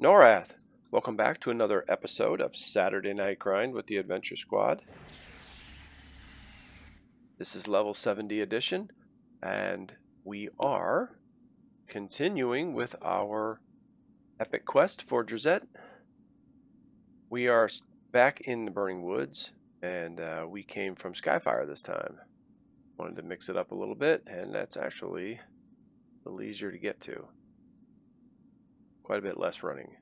Norrath, welcome back to another episode of Saturday Night Grind with the Adventure Squad. This is level 70 edition, and we are continuing with our epic quest for Drizette. We are back in the Burning Woods, and we came from Skyfire this time. Wanted to mix it up a little bit, and that's actually a little easier to get to. Quite a bit less running.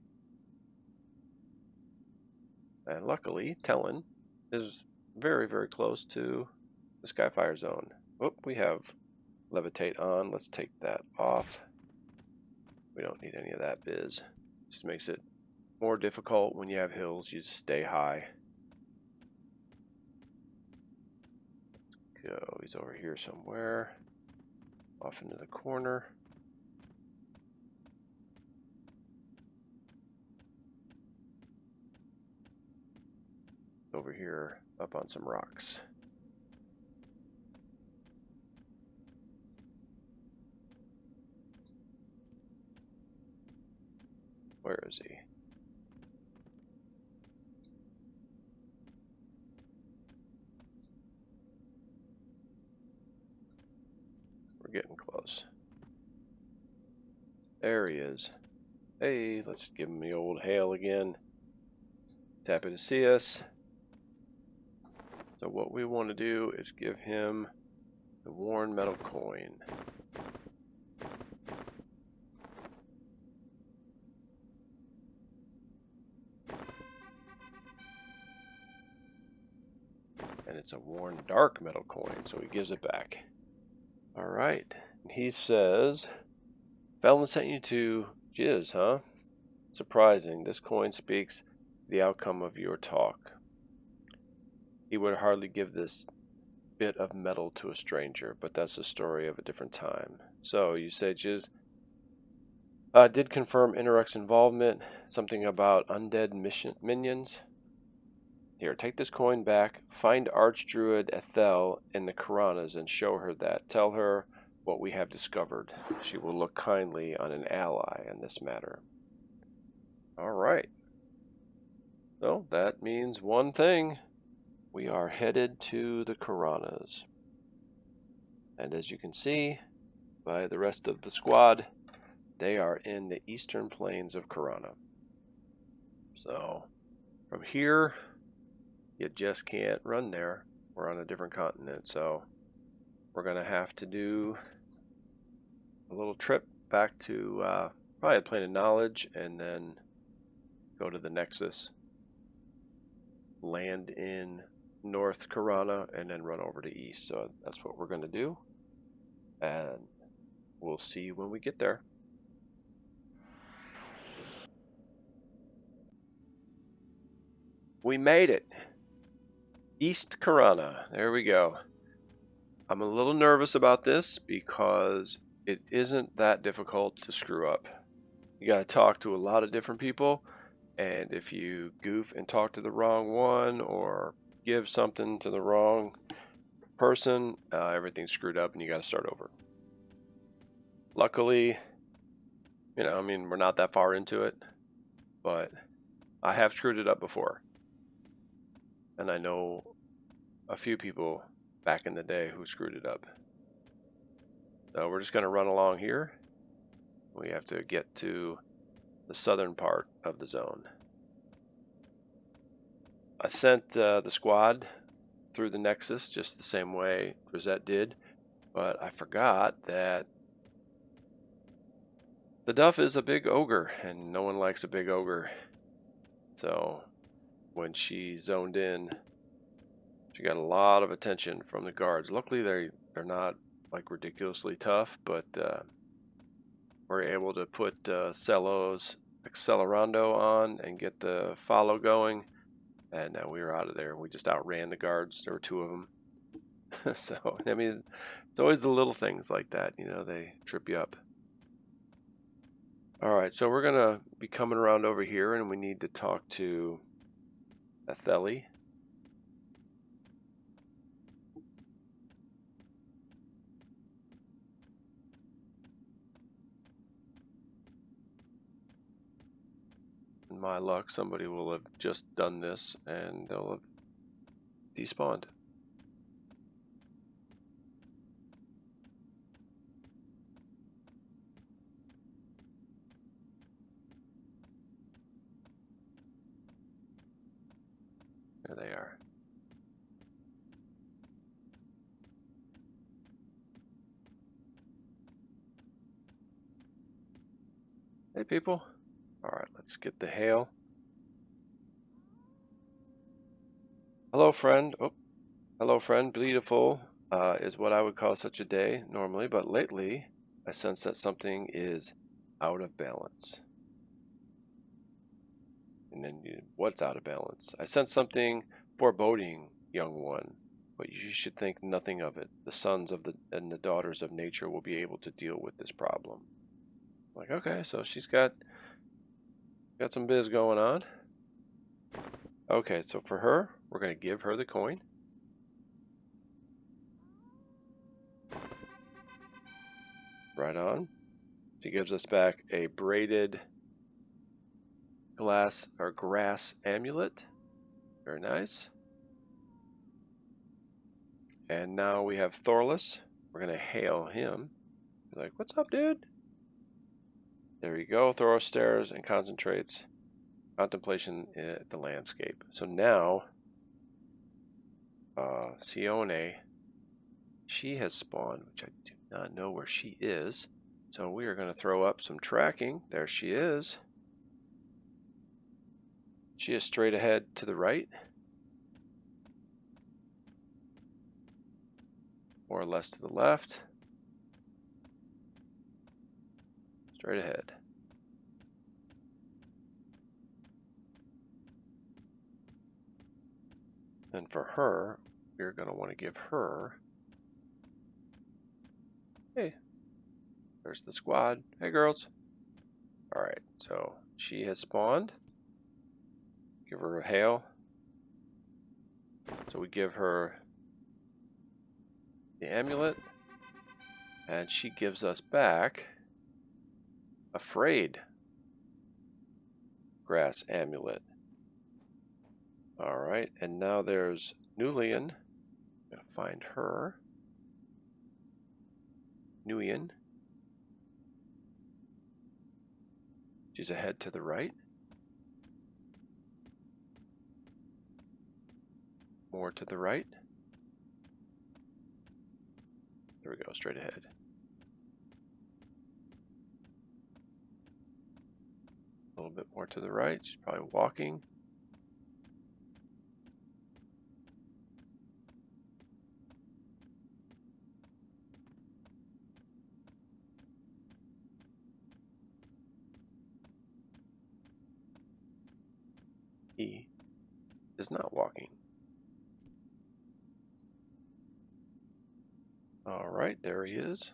And luckily, Talon is very, very close to the Skyfire zone. Oh, we have Levitate on. Let's take that off. We don't need any of that biz. Just makes it more difficult when you have hills. You just stay high. Go. He's over here somewhere. Off into the corner. Over here up on some rocks. Where is he? We're getting close. There he is. Hey, let's give him the old hail again. He's happy to see us. So what we want to do is give him the worn metal coin. And it's a worn dark metal coin, so he gives it back. Alright. He says, Felon sent you to Jizz, huh? Surprising. This coin speaks the outcome of your talk. He would hardly give this bit of metal to a stranger, but that's the story of a different time. So, you say Jizz did confirm Interrupt's involvement, something about undead minions. Here, take this coin back, find Archdruid Ethel in the Karanas and show her that. Tell her what we have discovered. She will look kindly on an ally in this matter. Alright. So, that means one thing. We are headed to the Karanas. And as you can see by the rest of the squad, they are in the eastern plains of Karana. So, from here, you just can't run there. We're on a different continent, so we're going to have to do a little trip back to probably a Plane of Knowledge and then go to the Nexus, land in North Karana, and then run over to East. So that's what we're going to do, and we'll see you when we get there. We made it! East Karana. There we go. I'm a little nervous about this because it isn't that difficult to screw up. You got to talk to a lot of different people, and if you goof and talk to the wrong one or give something to the wrong person, everything's screwed up and you got to start over. Luckily, we're not that far into it, but I have screwed it up before. And I know a few people back in the day who screwed it up. So we're just going to run along here. We have to get to the southern part of the zone. I sent the squad through the Nexus just the same way Drizette did, but I forgot that the Duff is a big ogre, and no one likes a big ogre. So when she zoned in, she got a lot of attention from the guards. Luckily, they're not like ridiculously tough, but we're able to put Cello's Accelerando on and get the follow going. And we were out of there. We just outran the guards. There were two of them. So, it's always the little things like that. They trip you up. Alright, so we're going to be coming around over here, and we need to talk to Etheli. in my luck, somebody will have just done this and they'll have despawned. There they are. Hey people. Alright, let's get the hail. Hello friend. Oh, hello friend. Beautiful is what I would call such a day normally, but lately I sense that something is out of balance. And then what's out of balance? I sense something foreboding, young one, but you should think nothing of it. The sons of and the daughters of nature will be able to deal with this problem. Like, okay, so she's got some biz going on. Okay, so for her, we're going to give her the coin. Right on. She gives us back a braided grass amulet. Very nice. And now we have Thorless. We're going to hail him. He's like, what's up, dude? There you go. Thoros stares and concentrates. Contemplation at the landscape. So now, Sione, she has spawned, which I do not know where she is. So we are going to throw up some tracking. There she is. She is straight ahead to the right. More or less to the left. Straight ahead. And for her, we're going to want to give her... Hey, there's the squad. Hey, girls. Alright, so she has spawned. Give her a hail. So we give her the amulet. And she gives us back a frayed grass amulet. Alright, and now there's Nulian. I'm going to find her. Nuian. She's ahead to the right. More to the right. There we go, straight ahead. A little bit more to the right. She's probably walking. He is not walking. All right, there he is.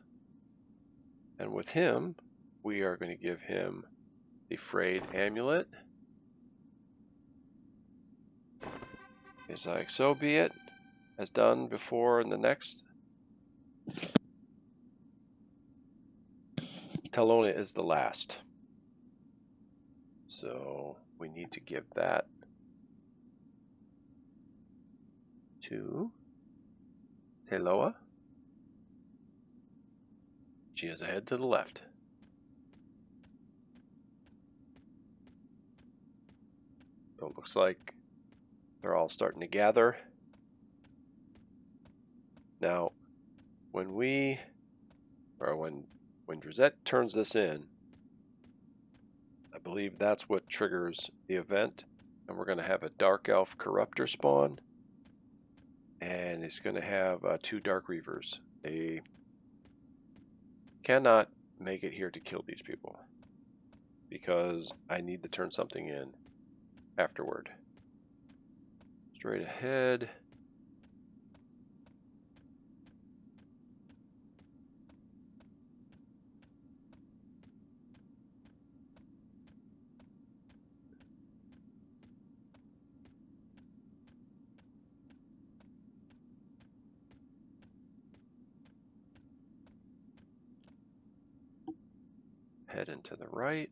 And with him, we are going to give him the frayed amulet. He's like, so be it, as done before in the next. Talona is the last. So we need to give that to Teloa. She is ahead to the left. So it looks like they're all starting to gather. Now, when Drizette turns this in, I believe that's what triggers the event. And we're going to have a Dark Elf Corruptor spawn. And it's going to have 2 Dark Reavers. They cannot make it here to kill these people, because I need to turn something in afterward. Straight ahead. Head into the right.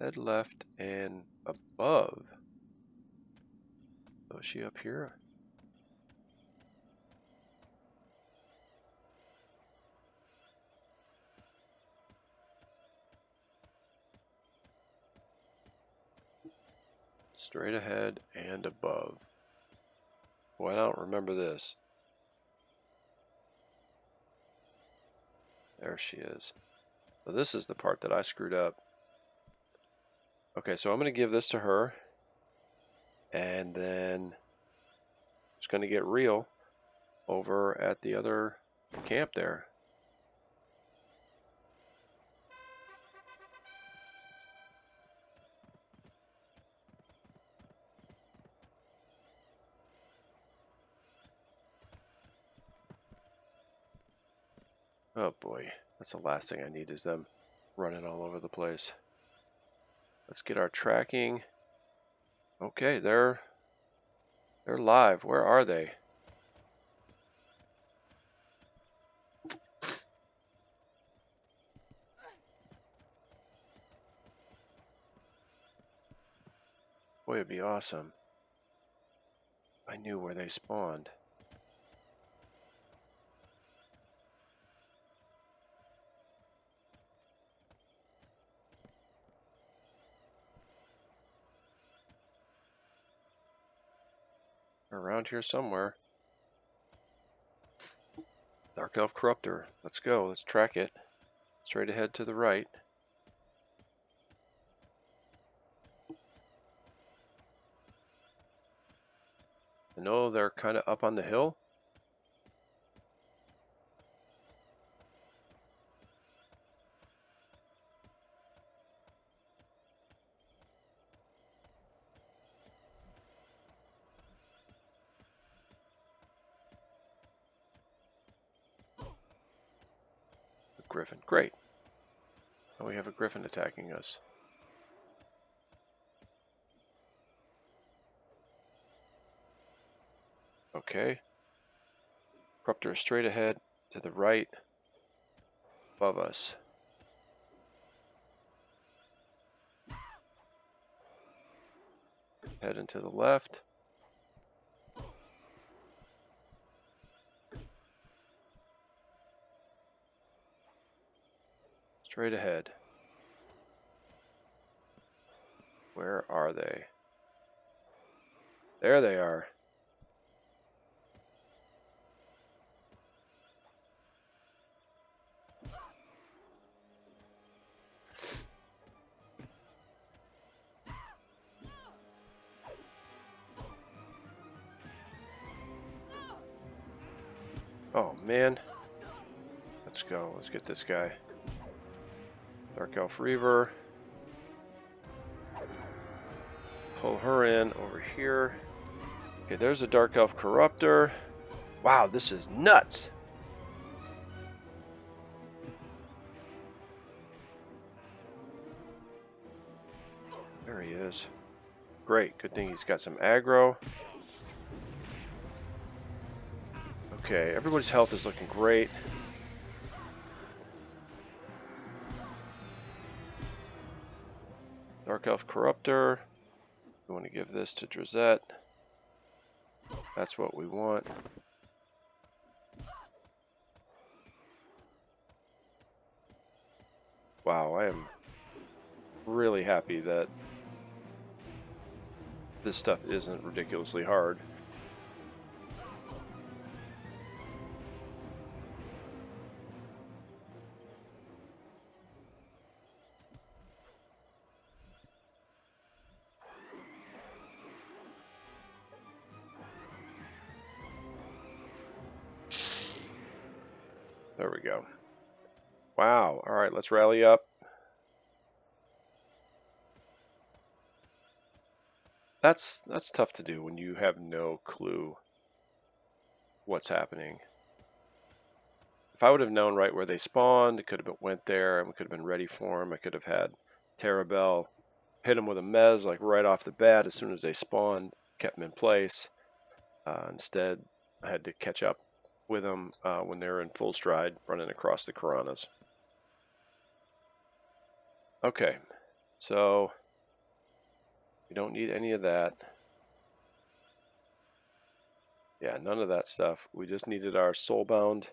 Head left and above. Oh, is she up here? Straight ahead and above. Boy, I don't remember this. There she is. So this is the part that I screwed up. Okay, so I'm going to give this to her. And then it's going to get real over at the other camp there. Oh boy, that's the last thing I need is them running all over the place. Let's get our tracking. Okay, they're live. Where are they? Boy, it'd be awesome. I knew where they spawned. Around here somewhere. Dark Elf Corruptor. Let's go. Let's track it. Straight ahead to the right. I know they're kind of up on the hill. Griffin. Great. Oh, we have a griffin attacking us. Okay. Corruptor is straight ahead to the right above us. Heading to the left. Straight ahead. Where are they? There they are. Oh man. Let's go. Let's get this guy. Dark Elf Reaver. Pull her in over here. Okay, there's a Dark Elf Corruptor. Wow, this is nuts. There he is. Great. Good thing he's got some aggro. Okay, everybody's health is looking great. Dark Elf Corruptor. We want to give this to Drizette. That's what we want. Wow, I am really happy that this stuff isn't ridiculously hard. There we go. Wow. All right, let's rally up. That's tough to do when you have no clue what's happening. If I would have known right where they spawned, it could have went there and we could have been ready for them. I could have had Terabell hit them with a mez like right off the bat as soon as they spawned, kept them in place. Instead, I had to catch up with them when they were in full stride running across the Karanas. Okay, So we don't need any of that. Yeah, none of that stuff. We just needed our soulbound,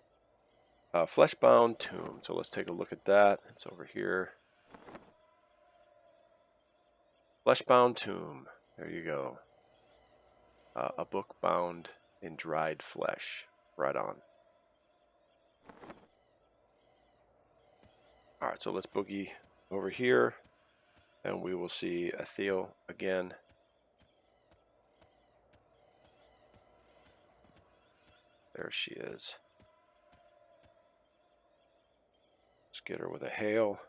fleshbound tomb. So let's take a look at that. It's over here. Fleshbound tomb. There you go. A book bound in dried flesh. Right on. Alright, so let's boogie over here. And we will see Atheo again. There she is. Let's get her with a hail.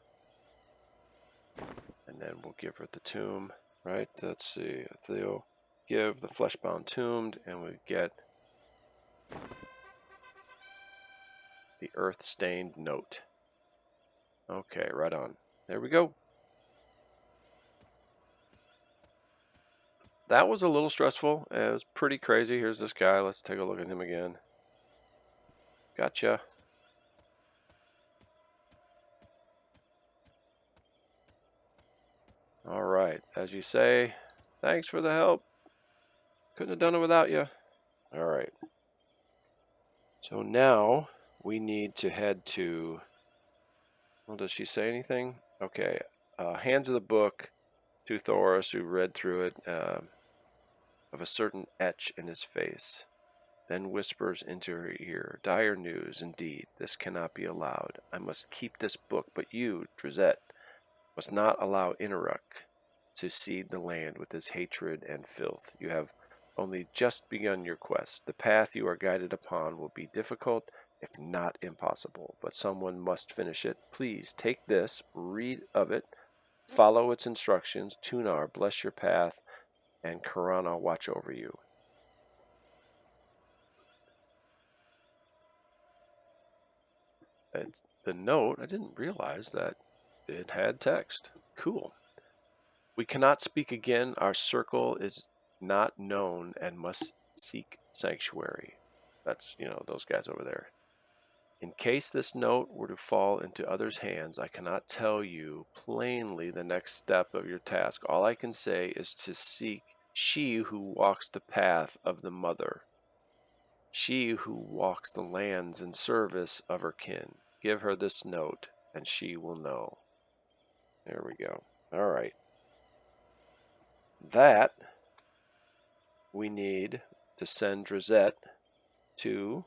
And then we'll give her the tomb, right? Let's see. Atheo, give the fleshbound tomb, and we get the earth-stained note. Okay, right on. There we go. That was a little stressful. It was pretty crazy. Here's this guy. Let's take a look at him again. Gotcha. All right. As you say, thanks for the help. Couldn't have done it without you. All right. So now we need to head to... Well, does she say anything? Okay. Hands of the book to Thoros, who read through it, of a certain etch in his face. Then whispers into her ear, dire news indeed, this cannot be allowed. I must keep this book, but you, Drizette, must not allow Inaruk to seed the land with his hatred and filth. You have only just begun your quest. The path you are guided upon will be difficult, if not impossible, but someone must finish it. Please take this, read of it, follow its instructions. Tunar, bless your path, and Karana, watch over you. The note, I didn't realize that it had text. Cool. We cannot speak again. Our circle is not known and must seek sanctuary. That's, those guys over there. In case this note were to fall into others' hands, I cannot tell you plainly the next step of your task. All I can say is to seek she who walks the path of the mother. She who walks the lands in service of her kin. Give her this note, and she will know. There we go. All right. That we need to send Drizette to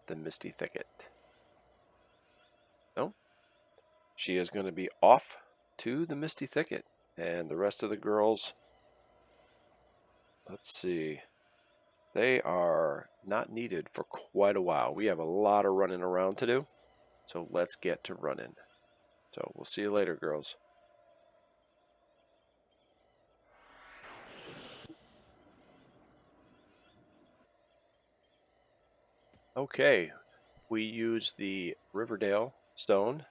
the Misty Thicket. No? She is going to be off to the Misty Thicket. And the rest of the girls, let's see. They are not needed for quite a while. We have a lot of running around to do. So let's get to running. So we'll see you later, girls. Okay, we use the Riverdale stone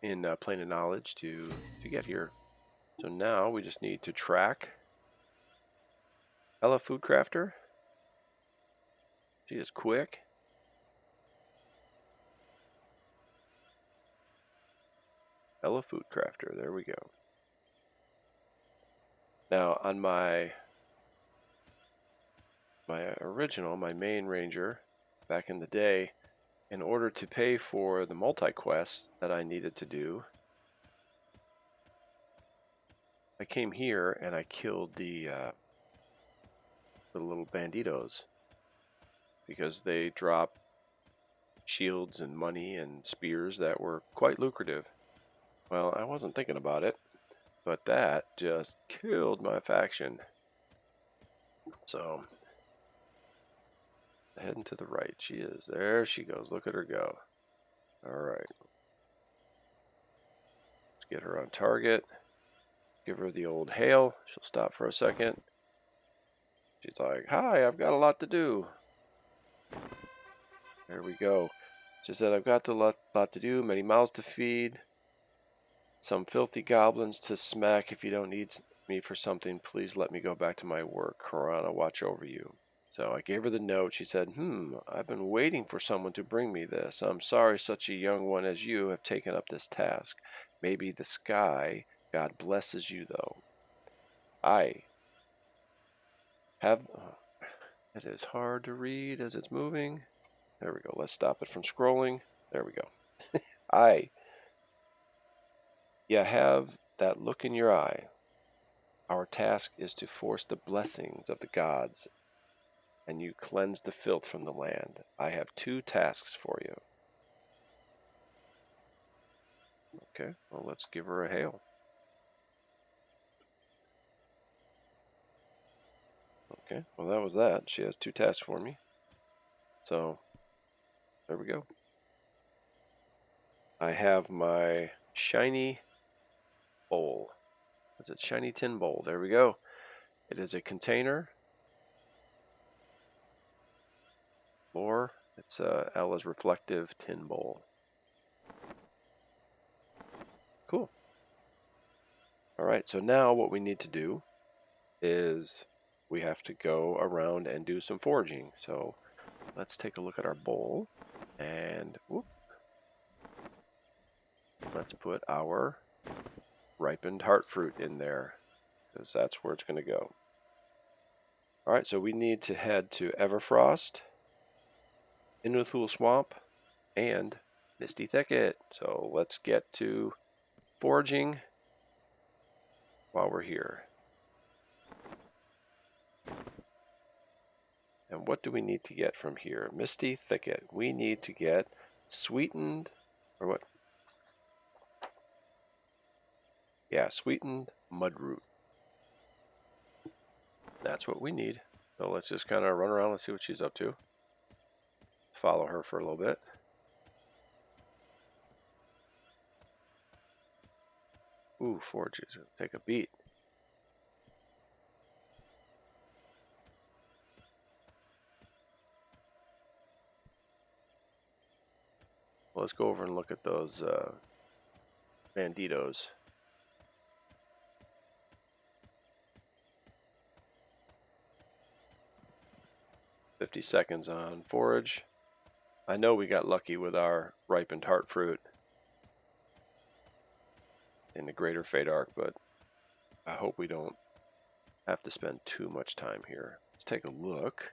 in Plane of Knowledge to get here. So now we just need to track Ella Food Crafter. She is quick. Ella Food Crafter, there we go. Now on my original, my main ranger back in the day, in order to pay for the multi-quest that I needed to do, I came here and I killed the little banditos because they drop shields and money and spears that were quite lucrative. Well, I wasn't thinking about it, but that just killed my faction. So heading to the right, she is. There she goes. Look at her go. All right. Let's get her on target. Give her the old hail. She'll stop for a second. She's like, hi, I've got a lot to do. There we go. She said, I've got a lot to do, many mouths to feed, some filthy goblins to smack. If you don't need me for something, please let me go back to my work. Karana, watch over you. So I gave her the note. She said, I've been waiting for someone to bring me this. I'm sorry such a young one as you have taken up this task. Maybe the sky. God blesses you, though. I have... it is hard to read as it's moving. There we go. Let's stop it from scrolling. There we go. You have that look in your eye. Our task is to force the blessings of the gods, and you cleanse the filth from the land. I have 2 tasks for you. Okay, well, let's give her a hail. Okay, well, that was that. She has 2 tasks for me. So, there we go. I have my shiny bowl. Is it shiny tin bowl? There we go. It is a container. Or it's a L is reflective tin bowl. Cool. All right, so now what we need to do is we have to go around and do some foraging. So let's take a look at our bowl and whoop, let's put our ripened heart fruit in there because that's where it's going to go. All right, so we need to head to Everfrost, Inuthul Swamp, and Misty Thicket. So let's get to foraging while we're here. And what do we need to get from here? Misty Thicket. We need to get sweetened, or what? Yeah, sweetened mudroot. That's what we need. So let's just kind of run around and see what she's up to. Follow her for a little bit. Ooh, forages. Take a beat. Well, let's go over and look at those banditos. $50 seconds on forage. I know we got lucky with our ripened heart fruit in the Greater Fate Arc, but I hope we don't have to spend too much time here. Let's take a look.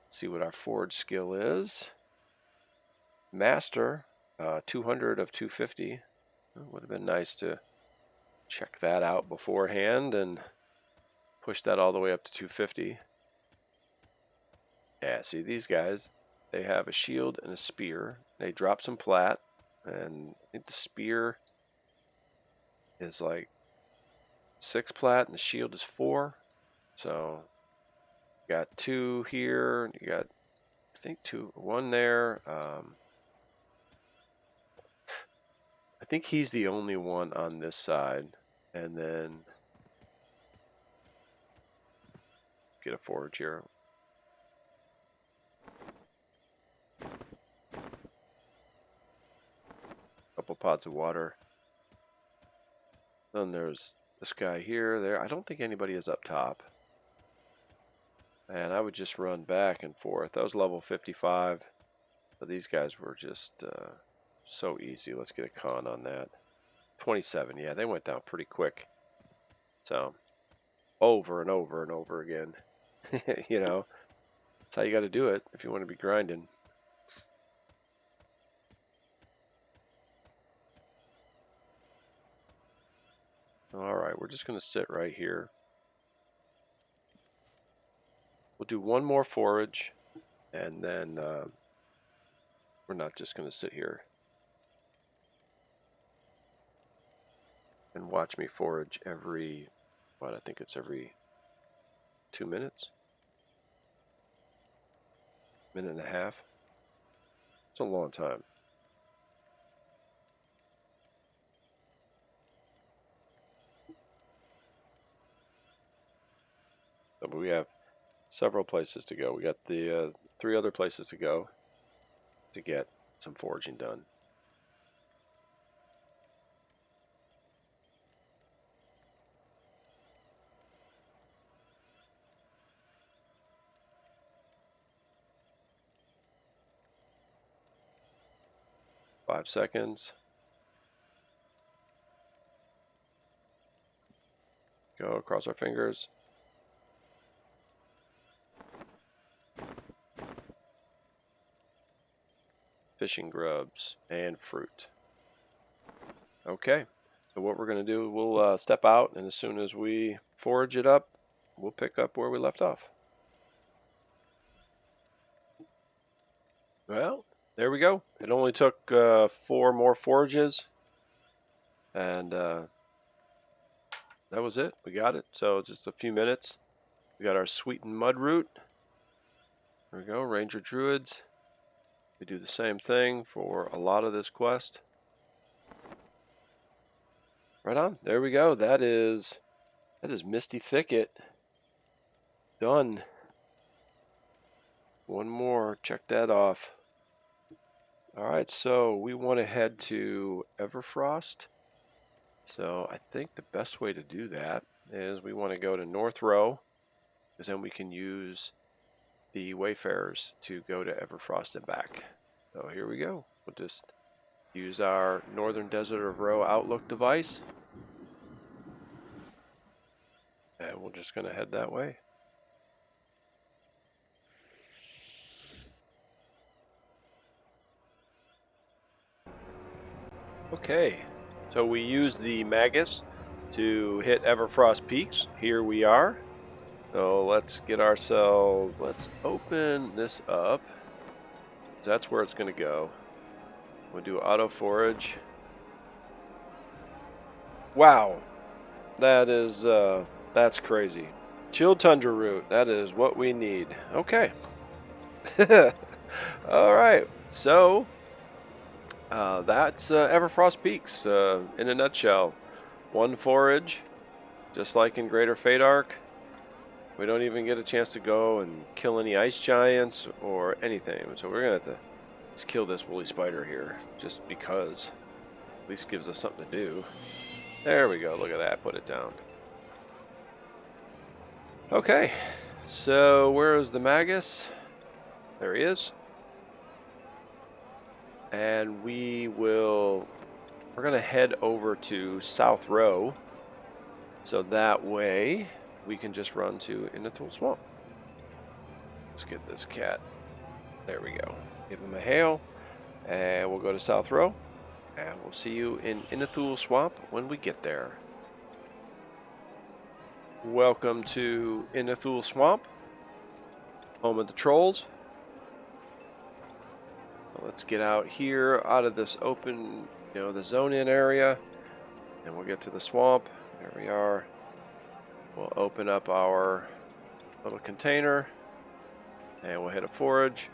See what our forage skill is. Master, 200 of 250. It would have been nice to check that out beforehand and push that all the way up to 250. Yeah, see these guys, they have a shield and a spear. They drop some plat, and I think the spear is like 6 plat and the shield is 4. So you got 2 here, you got I think 1 there. I think he's the only one on this side, and then get a forage here. Couple pots of water. Then there's this guy here, there. I don't think anybody is up top. And I would just run back and forth. That was level 55. But these guys were just so easy. Let's get a con on that. 27. Yeah, they went down pretty quick. So, over and over and over again. You know, that's how you got to do it if you want to be grinding. Alright, we're just going to sit right here. We'll do one more forage, and then we're not just going to sit here and watch me forage every, what, I think it's every 2 minutes? Minute and a half? It's a long time. But we have several places to go. We got the 3 other places to go to get some foraging done. Five seconds. Go, cross our fingers. Fishing grubs and fruit. Okay, so what we're going to do, we'll step out, and as soon as we forage it up, we'll pick up where we left off. Well, there we go. It only took 4 more forages, and that was it. We got it. So just a few minutes. We got our sweetened mud root. There we go, Ranger Druids. We do the same thing for a lot of this quest. Right on. There we go. That is Misty Thicket. Done. One more. Check that off. Alright, so we want to head to Everfrost. So I think the best way to do that is we want to go to North Row, because then we can use the Wayfarers to go to Everfrost and back. So here we go. We'll just use our Northern Desert of Row Outlook device. And we're just going to head that way. Okay, so we use the Magus to hit Everfrost Peaks. Here we are. So let's get ourselves, let's open this up. That's where it's going to go. We'll do auto forage. Wow, that is, that's crazy. Chilled Tundra Root, that is what we need. Okay. Alright, so that's Everfrost Peaks in a nutshell. One forage, just like in Greater Fadark. We don't even get a chance to go and kill any ice giants or anything. So we're going to have to let's kill this woolly spider here, just because. At least gives us something to do. There we go, look at that, put it down. Okay, so where is the Magus? There he is. And we're going to head over to South Row, so that way we can just run to Inithul Swamp. Let's get this cat. There we go. Give him a hail, and we'll go to South Row, and we'll see you in Inithul Swamp when we get there. Welcome to Inithul Swamp, home of the trolls. Let's get out here, out of this open, the zone-in area, and we'll get to the swamp. There we are. We'll open up our little container, and we'll hit a forage.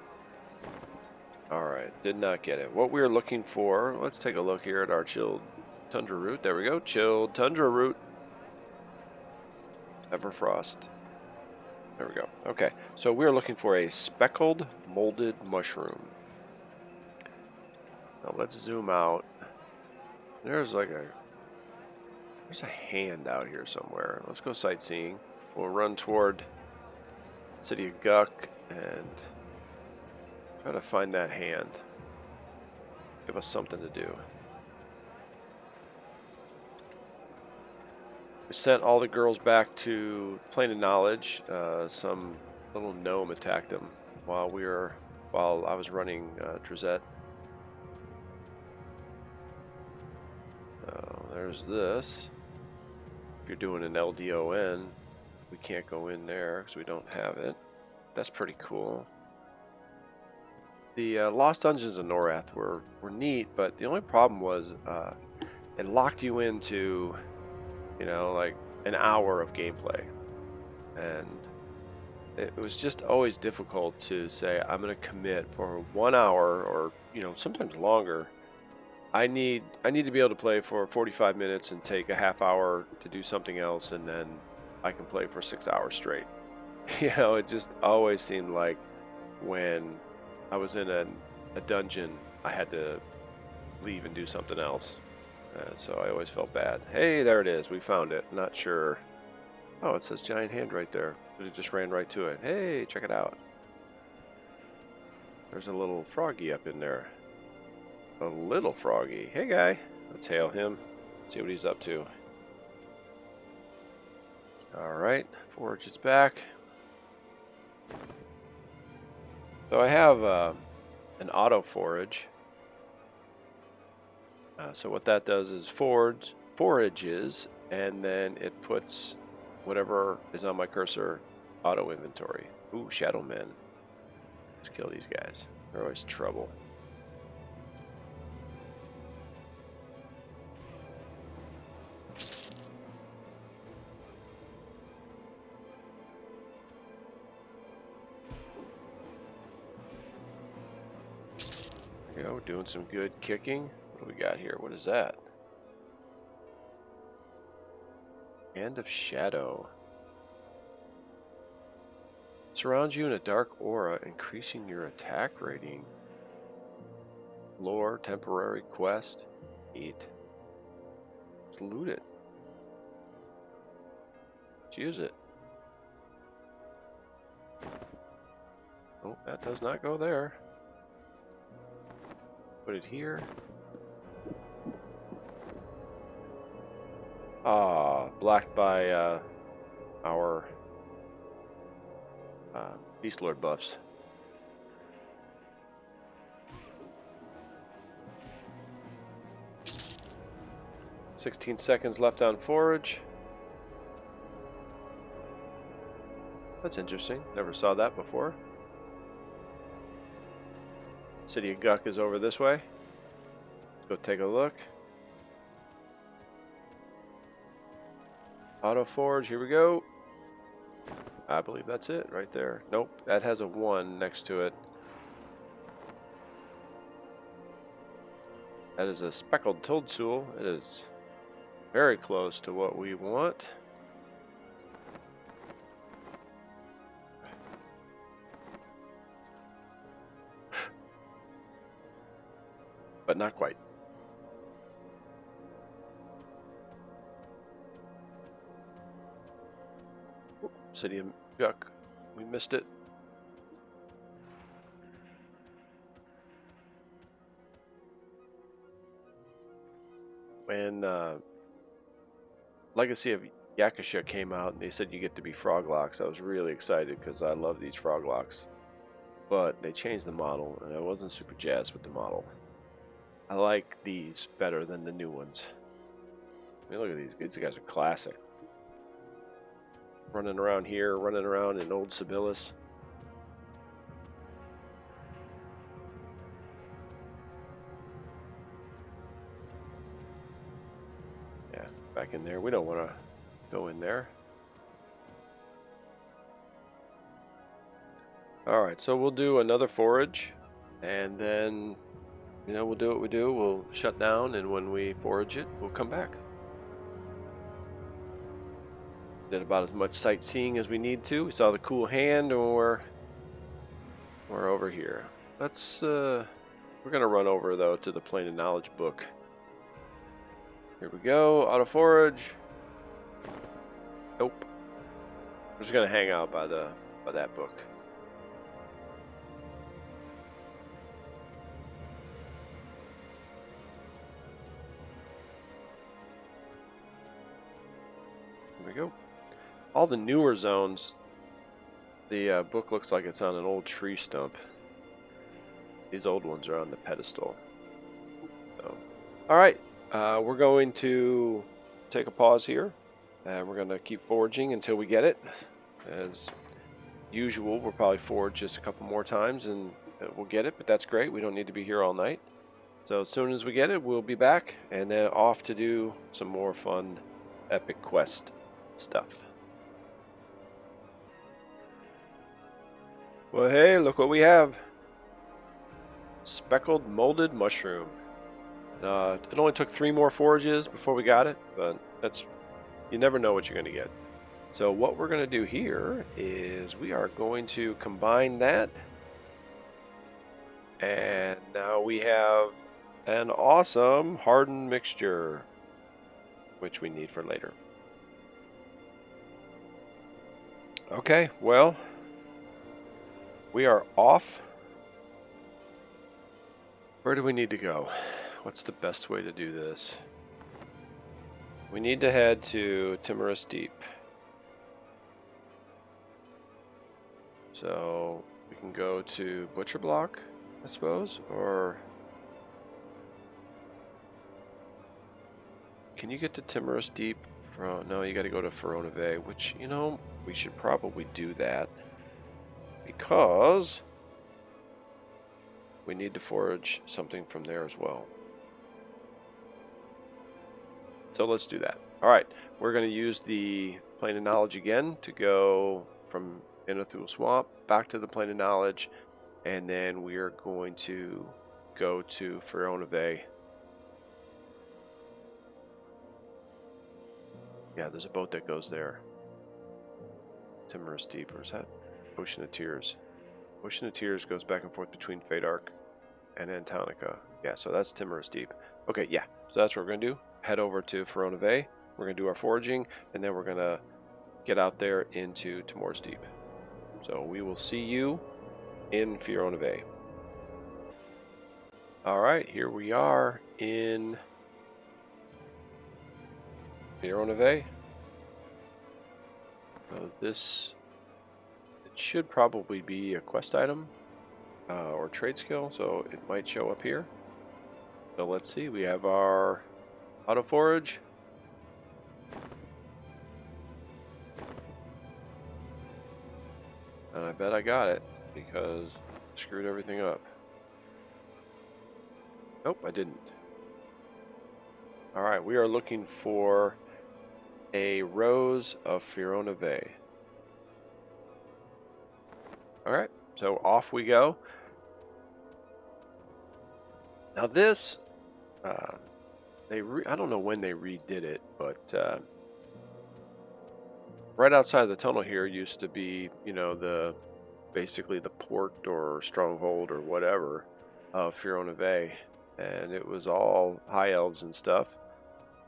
Alright, did not get it. What we're looking for, let's take a look here at our chilled tundra root. There we go, chilled tundra root. Everfrost. There we go. Okay, so we're looking for a speckled molded mushroom. Now let's zoom out. There's a hand out here somewhere. Let's go sightseeing. We'll run toward City of Guck and try to find that hand. Give us something to do. We sent all the girls back to Plane of Knowledge. Some little gnome attacked them while I was running Drizette. There's this. If you're doing an LDON, we can't go in there because we don't have it. That's pretty cool. The Lost Dungeons of Norrath were neat, but the only problem was it locked you into, like an hour of gameplay. And it was just always difficult to say, I'm going to commit for 1 hour or, sometimes longer. I need to be able to play for 45 minutes and take a half hour to do something else, and then I can play for 6 hours straight. It just always seemed like when I was in a dungeon, I had to leave and do something else. So I always felt bad. Hey, there it is. We found it. Not sure. Oh, it says giant hand right there. It just ran right to it. Hey, check it out. There's a little froggy up in there. A little froggy. Hey, guy. Let's hail him. See what he's up to. Alright, forage is back. So I have an auto forage. So what that does is forages, and then it puts whatever is on my cursor auto inventory. Ooh, shadow men. Let's kill these guys. They're always trouble. There we go, doing some good kicking. What do we got here? What is that? Hand of Shadow. Surrounds you in a dark aura, increasing your attack rating. Lore, temporary quest. Neat. Let's loot it. Let's use it. Oh, that does not go there. Put it here. Ah, blocked by our Beast Lord buffs. "16 seconds left on forage." That's interesting. Never saw that before. City of Guck is over this way. Let's go take a look. Auto forge, here we go. I believe that's it right there. Nope, that has a 1 next to it. That is a speckled toadstool. It is very close to what we want. But not quite. City of Guck. We missed it. When Legacy of Yakasha came out and they said you get to be Froglocks, I was really excited because I love these Froglocks. But they changed the model and I wasn't super jazzed with the model. I like these better than the new ones. I mean, look at these. These guys are classic. Running around here, running around in old Sibyllus. Yeah, back in there. We don't want to go in there. Alright, so we'll do another forage. And then, you know, we'll do what we do. We'll shut down, and when we forage it, we'll come back. Did about as much sightseeing as we need to. We saw the cool hand, or we're over here. Let's we're gonna run over though to the Plane of Knowledge book. Here we go. Auto forage. Nope. We're just gonna hang out by that book. Here we go. All the newer zones, the book looks like it's on an old tree stump. These old ones are on the pedestal. So, all right, we're going to take a pause here, and we're going to keep foraging until we get it. As usual, we'll probably forage just a couple more times, and we'll get it. But that's great. We don't need to be here all night. So as soon as we get it, we'll be back, and then off to do some more fun epic quest stuff. Well, hey, look what we have. Speckled molded mushroom. It only took 3 more forages before we got it, but that's, you never know what you're going to get. So what we're going to do here is we are going to combine that, and now we have an awesome hardened mixture, which we need for later. Okay, well, we are off. Where do we need to go? What's the best way to do this? We need to head to Timorous Deep. So we can go to Butcher Block, I suppose, or can you get to Timorous Deep from? No, you got to go to Ferona Bay, which, you know, we should probably do that because we need to forage something from there as well. So let's do that. All right, we're going to use the Plane of Knowledge again to go from Innathul Swamp back to the Plane of Knowledge, and then we are going to go to Ferona Bay. Yeah, there's a boat that goes there. Timorous Deep, or is that Ocean of Tears? Ocean of Tears goes back and forth between Fadark and Antonica. Yeah, so that's Timorous Deep. Okay, yeah, so that's what we're going to do. Head over to Ferona Bay. We're going to do our foraging, and then we're going to get out there into Timorous Deep. So we will see you in Ferona Bay. All right, here we are in Ferona Bay. So this, it should probably be a quest item or trade skill, so it might show up here. So let's see, we have our auto forage. And I bet I got it because I screwed everything up. Nope, I didn't. All right, we are looking for a Rose of Ferona Bay. All right, so off we go. Now this, I don't know when they redid it, but right outside the tunnel here used to be, you know, basically the port or stronghold or whatever of Ferona Bay, and it was all high elves and stuff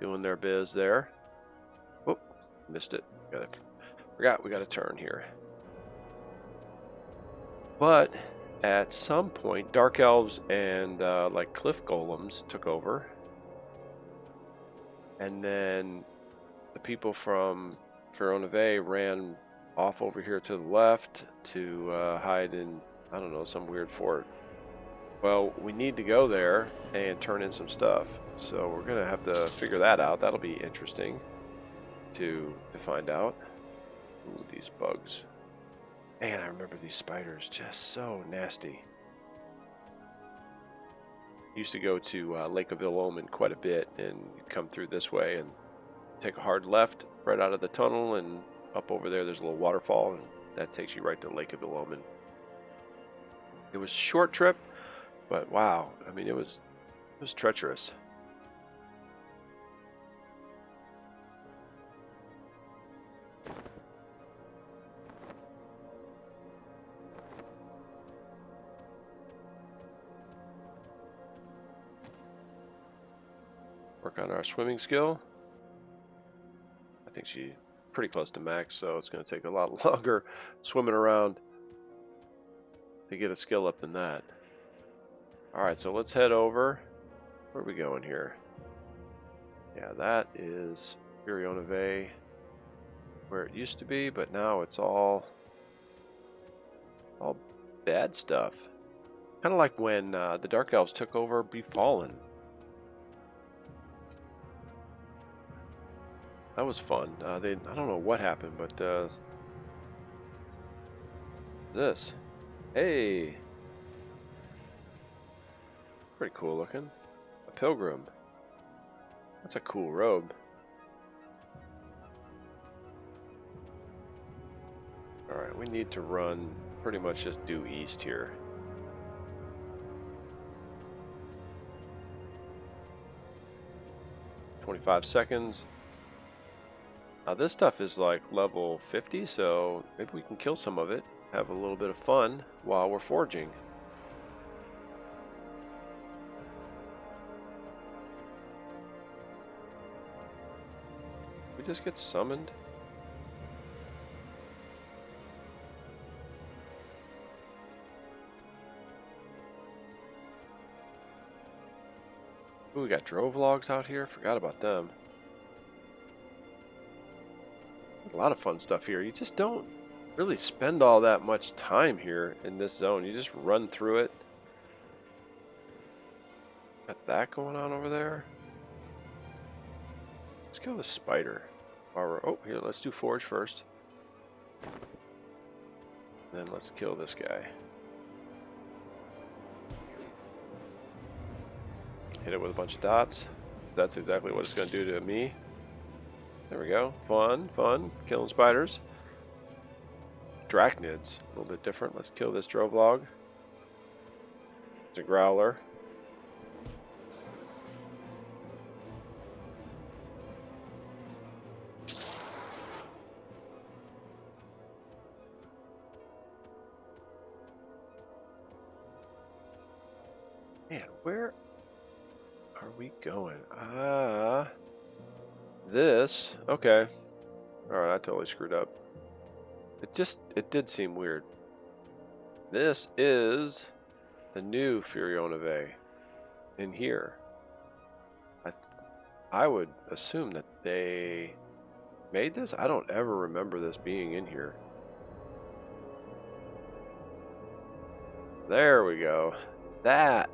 doing their biz there. Oh, missed it. Forgot we got to turn here. But at some point, dark elves and like cliff golems took over, and then the people from Ferona Bay ran off over here to the left to hide in, I don't know, some weird fort. Well, we need to go there and turn in some stuff, so we're gonna have to figure that out. That'll be interesting to find out. Ooh, these bugs. Man, I remember these spiders, just so nasty. Used to go to Lake of LvL70 quite a bit, and you'd come through this way and take a hard left right out of the tunnel, and up over there there's a little waterfall, and that takes you right to Lake of LvL70. It was a short trip, but wow, I mean, it was treacherous. Work on our swimming skill. I think she's pretty close to max, so it's going to take a lot longer swimming around to get a skill up than that. Alright, so let's head over. Where are we going here? Yeah, that is Ferona Bay, where it used to be, but now it's all bad stuff. Kind of like when the Dark Elves took over Befallen. That was fun. I don't know what happened, but this. Hey! Pretty cool looking. A pilgrim. That's a cool robe. Alright, we need to run pretty much just due east here. "25 seconds. Now this stuff is like level 50, so maybe we can kill some of it, have a little bit of fun while we're foraging. We just get summoned. Ooh, we got drove logs out here. Forgot about them. A lot of fun stuff here. You just don't really spend all that much time here in this zone. You just run through it. Got that going on over there. Let's kill the spider. Oh, here, let's do forge first. Then let's kill this guy. Hit it with a bunch of dots. That's exactly what it's going to do to me. There we go. Fun, fun. Killing spiders. Drachnids. A little bit different. Let's kill this Drovlog. It's a growler. Man, where are we going? This. Okay. Alright, I totally screwed up. It did seem weird. This is the new Furionave in here. I would assume that they made this? I don't ever remember this being in here. There we go. That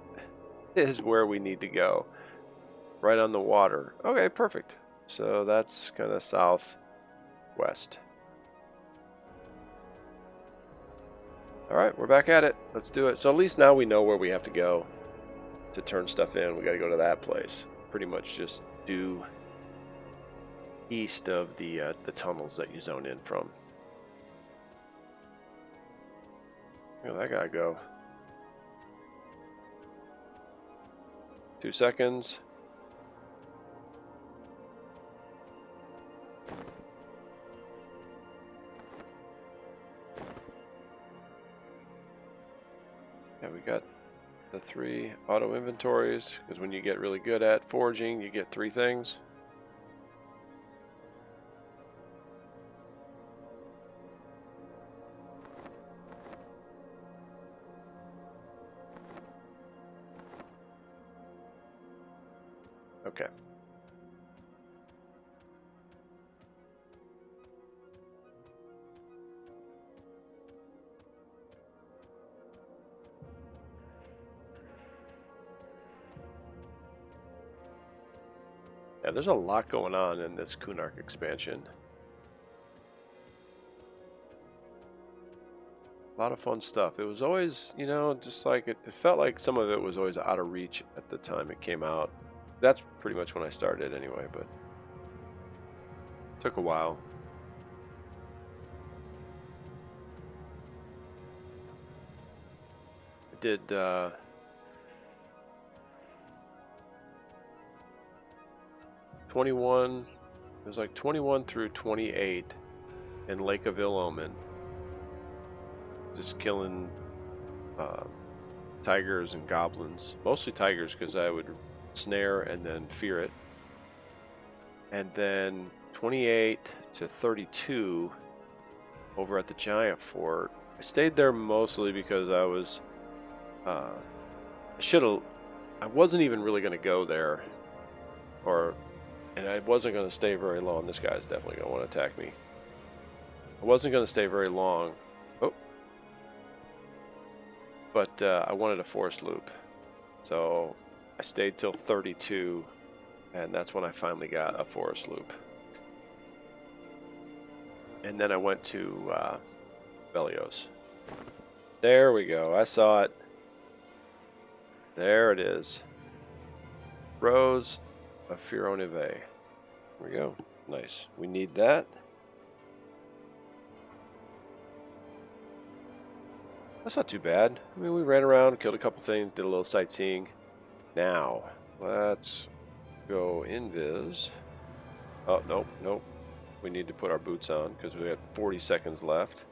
is where we need to go. Right on the water. Okay, perfect. So that's kind of southwest. Alright, we're back at it. Let's do it. So at least now we know where we have to go to turn stuff in. We got to go to that place. Pretty much just due east of the tunnels that you zone in from. Where'd that guy go? 2 seconds. Yeah, we got the 3 auto inventories, because when you get really good at forging, you get 3 things. Okay. Yeah, there's a lot going on in this Kunark expansion. A lot of fun stuff. It was always, you know, just like it felt like some of it was always out of reach at the time it came out. That's pretty much when I started anyway, but it took a while. I did 21, it was like 21 through 28 in Lake of Ill Omen. Just killing tigers and goblins. Mostly tigers, because I would snare and then fear it. And then 28 to 32 over at the Giant Fort. I stayed there mostly because I was I wasn't even really going to go there, and I wasn't going to stay very long. This guy's definitely going to want to attack me. I wasn't going to stay very long. Oh. But I wanted a forest loop. So I stayed till 32, and that's when I finally got a forest loop. And then I went to Belios. There we go. I saw it. There it is. Rose of Furionave. There we go. Nice. We need that. That's not too bad. I mean, we ran around, killed a couple things, did a little sightseeing. Now, let's go invis. Oh, nope, nope. We need to put our boots on because we have 40 seconds left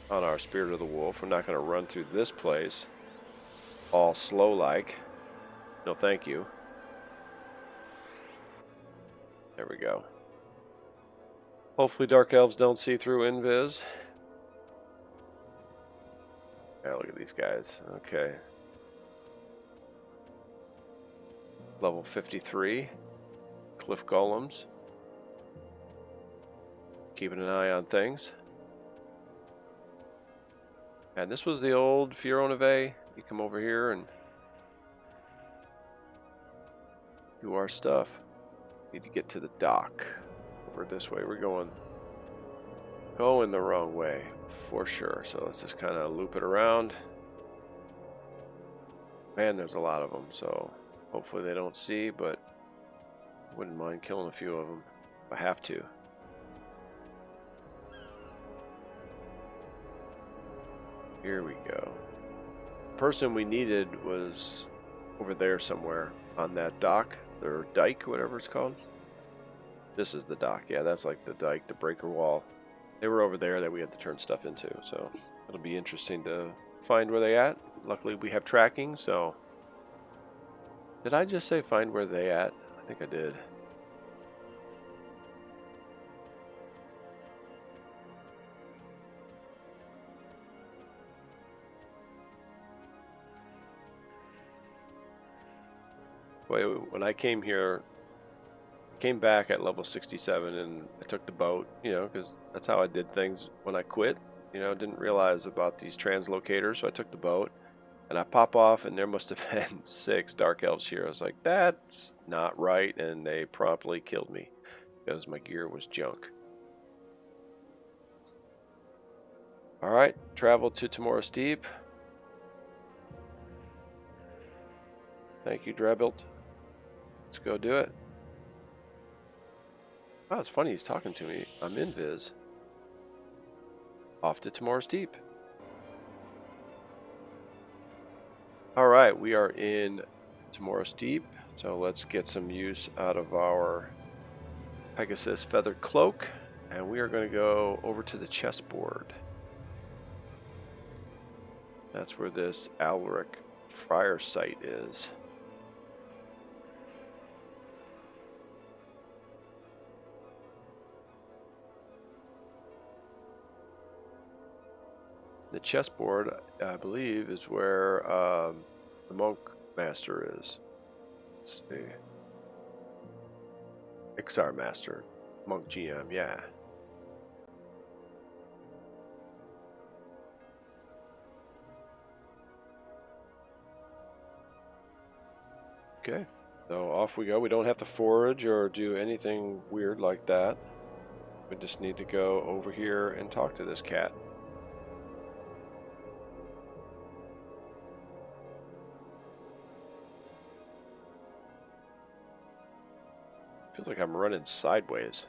on our Spirit of the Wolf. We're not going to run through this place all slow-like. No, thank you. There we go. Hopefully Dark Elves don't see through invis. Yeah, look at these guys. Okay. Level 53. Cliff Golems. Keeping an eye on things. And this was the old Fioronave. You come over here and do our stuff. Need to get to the dock. Over this way. We're going the wrong way for sure. So let's just kind of loop it around. Man, there's a lot of them. So hopefully they don't see, but wouldn't mind killing a few of them if I have to. Here we go. The person we needed was over there somewhere on that dock, or dike, whatever it's called. This is the dock. Yeah, that's like the dike, the breaker wall. They were over there that we had to turn stuff into, so it'll be interesting to find where they at. Luckily, we have tracking, so... Did I just say find where they at? I think I did. When I came here, came back at level 67 and I took the boat, you know, because that's how I did things when I quit. You know, didn't realize about these translocators, so I took the boat and I pop off and there must have been 6 dark elves here. I was like, that's not right, and they promptly killed me because my gear was junk. Alright, travel to Tomorrow's Deep. Thank you, Drebilt. Let's go do it. Oh, it's funny, he's talking to me. I'm in Viz. Off to Tomorrow's Deep. Alright, we are in Tomorrow's Deep. So let's get some use out of our Pegasus Feather Cloak. And we are going to go over to the chessboard. That's where this Alric Friar site is. The chessboard, I believe, is where the monk master is. Let's see. Ixar master. Monk GM, yeah. Okay, so off we go. We don't have to forage or do anything weird like that. We just need to go over here and talk to this cat. Feels like I'm running sideways.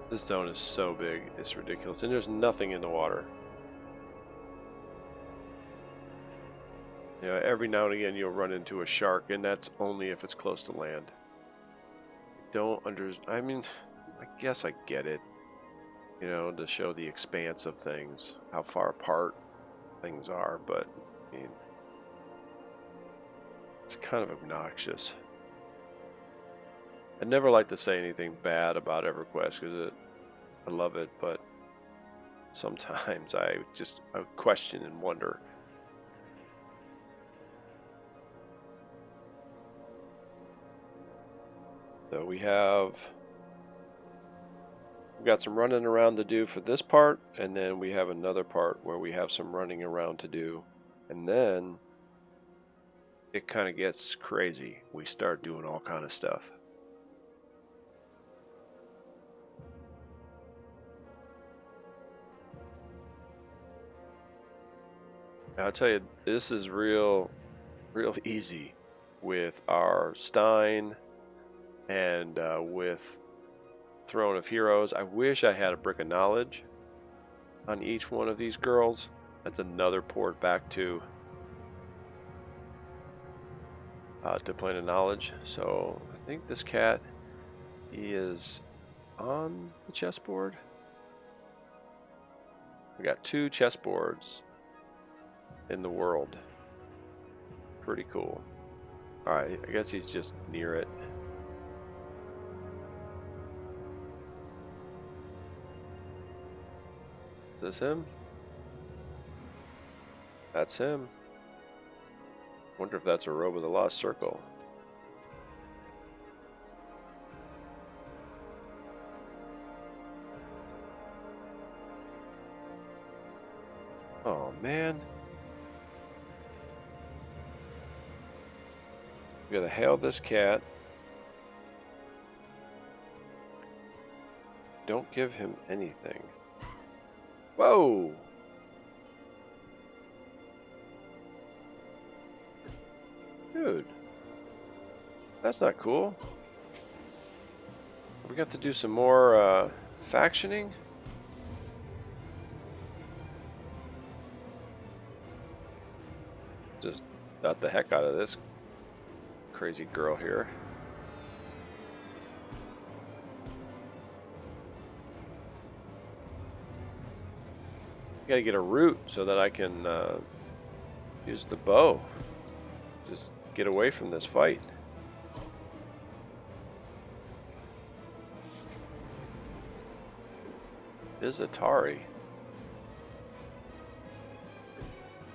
This zone is so big, it's ridiculous. And there's nothing in the water. You know, every now and again you'll run into a shark, and that's only if it's close to land. I mean, I guess I get it. You know, to show the expanse of things, how far apart things are, but I mean, it's kind of obnoxious. I'd never like to say anything bad about EverQuest because I love it, but sometimes I question and wonder. So we've got some running around to do for this part, and then we have another part where we have some running around to do, and then it kind of gets crazy. We start doing all kind of stuff. Now, I'll tell you, this is real easy with our Stein and with Throne of Heroes. I wish I had a Brick of Knowledge on each one of these girls. That's another port back to Plane of Knowledge. So I think this cat, he is on the chessboard. We got 2 chessboards in the world. Pretty cool. Alright, I guess he's just near it. Is this him? That's him. Wonder if that's a Robe of the Lost Circle. man. We gotta hail this cat. Don't give him anything. Whoa! Dude. That's not cool. We got to do some more factioning. Just got the heck out of this crazy girl here. Gotta get a route so that I can use the bow. Just get away from this fight. Is Atari.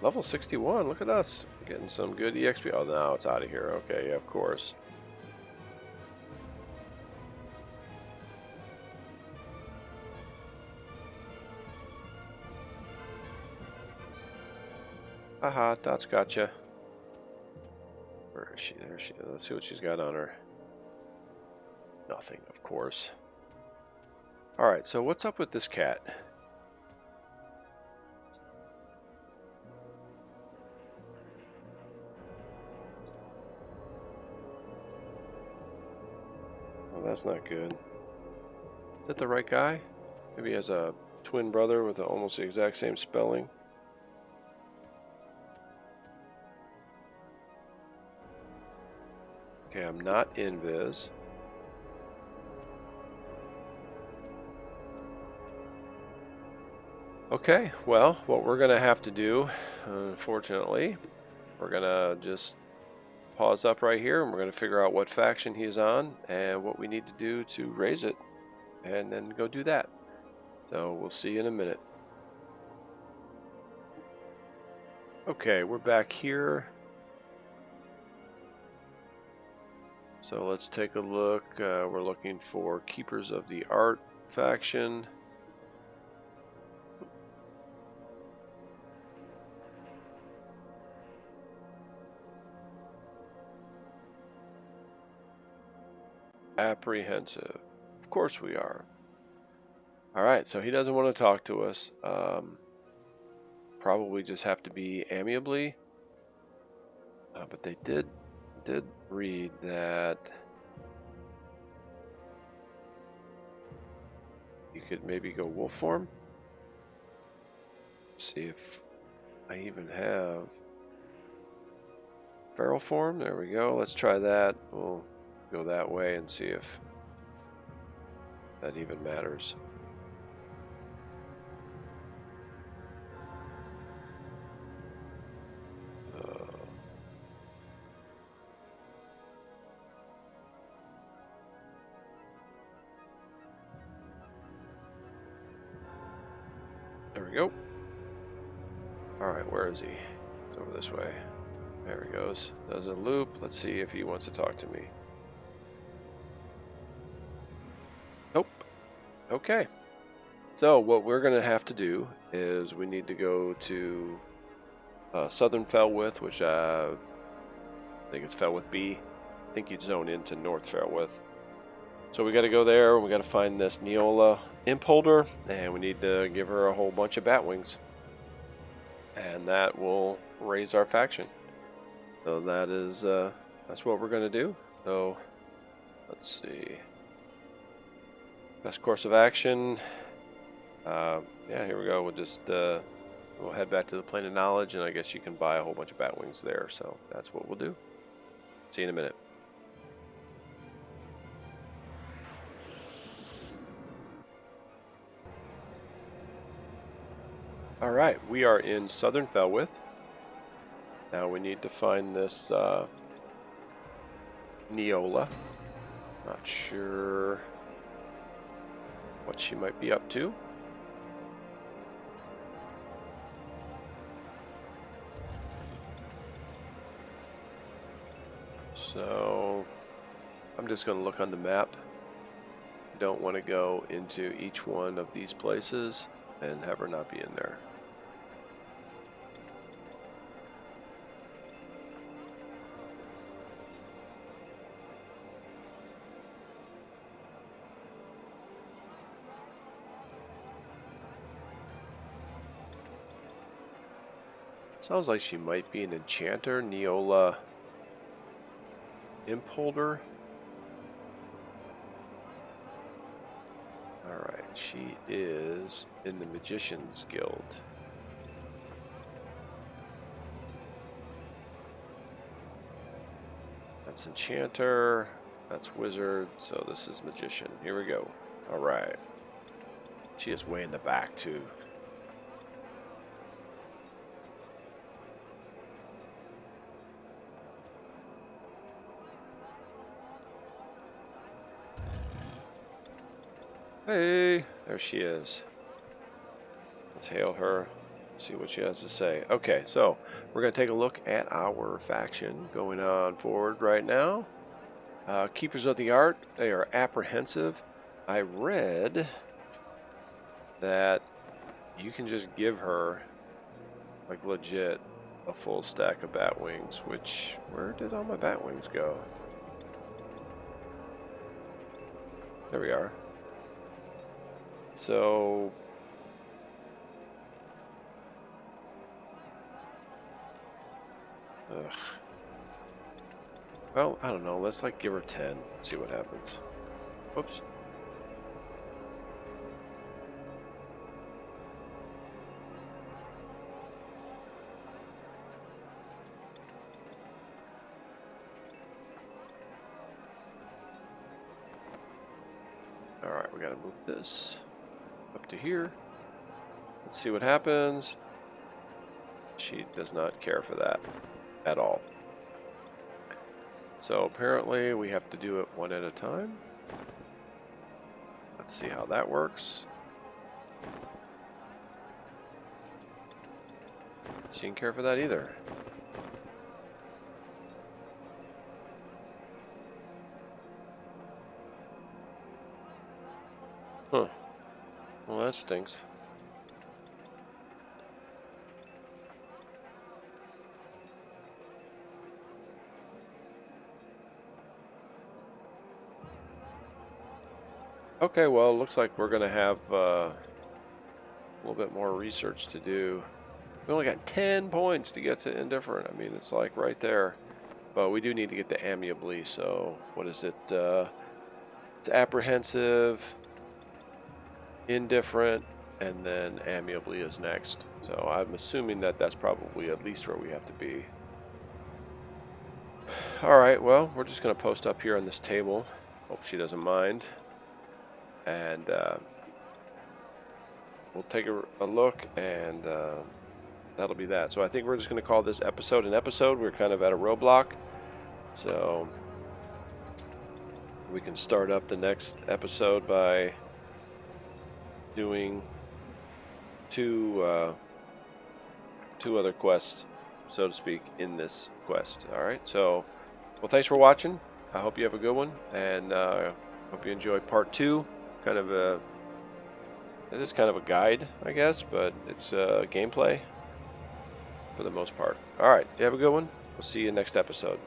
Level 61, look at us. Getting some good EXP. Oh, now it's out of here. Okay, yeah, of course. Haha, Dot's gotcha. Where is she? There she is. Let's see what she's got on her. Nothing, of course. Alright, so what's up with this cat? Well, that's not good. Is that the right guy? Maybe he has a twin brother with almost the exact same spelling. Okay, I'm not invis. Okay, well, what we're going to have to do, unfortunately, we're going to just pause up right here and we're going to figure out what faction he's on and what we need to do to raise it and then go do that. So we'll see you in a minute. Okay, we're back here. So let's take a look. We're looking for Keepers of the Art faction. Apprehensive. Of course we are. Alright, so he doesn't want to talk to us. Probably just have to be amicably. But they did read that you could maybe go wolf form. Let's see if I even have feral form. There we go. Let's try that. We'll go that way and see if that even matters. There we go. Alright, where is he? He's over this way. There he goes. Does a loop. Let's see if he wants to talk to me. Nope. Okay. So what we're going to have to do is we need to go to Southern Felwith, which I think it's Felwith B. I think you'd zone into North Felwith. So we got to go there. We got to find this Neola imp holder, and we need to give her a whole bunch of bat wings, and that will raise our faction. So that is that's what we're going to do. So let's see. Best course of action. Yeah, here we go. We'll just we'll head back to the Plane of Knowledge, and I guess you can buy a whole bunch of bat wings there. So that's what we'll do. See you in a minute. Alright, we are in Southern Felwith. Now we need to find this Neola. Not sure what she might be up to. So I'm just going to look on the map. Don't want to go into each one of these places and have her not be in there. Sounds like she might be an enchanter, Neola Impholder. Alright, she is in the Magician's Guild. That's enchanter, that's wizard, so this is magician. Here we go. Alright. She is way in the back too. Hey, there she is. Let's hail her, see what she has to say. Okay, so we're going to take a look at our faction going on forward right now. Keepers of the Art, they are apprehensive. I read that you can just give her, like legit, a full stack of bat wings, which, where did all my bat wings go? There we are. So, ugh. Well, I don't know. Let's like give her 10. See what happens. Whoops. All right, we gotta move this up to here. Let's see what happens. She does not care for that at all. So apparently we have to do it one at a time. Let's see how that works. She didn't care for that either. Huh. Well, that stinks. Okay, well, it looks like we're going to have a little bit more research to do. We only got 10 points to get to indifferent. I mean, it's like right there. But we do need to get to amiably, so what is it? It's apprehensive, indifferent, and then amiably is next. So I'm assuming that that's probably at least where we have to be. Alright, well, we're just going to post up here on this table. Hope she doesn't mind. And we'll take a look, and that'll be that. So I think we're just going to call this episode an episode. We're kind of at a roadblock. So we can start up the next episode by doing two other quests, so to speak, in this quest. Alright, so, well, thanks for watching. I hope you have a good one, and hope you enjoy part 2. Kind of a, it is kind of a guide, I guess, but it's gameplay for the most part. Alright, you have a good one. We'll see you next episode.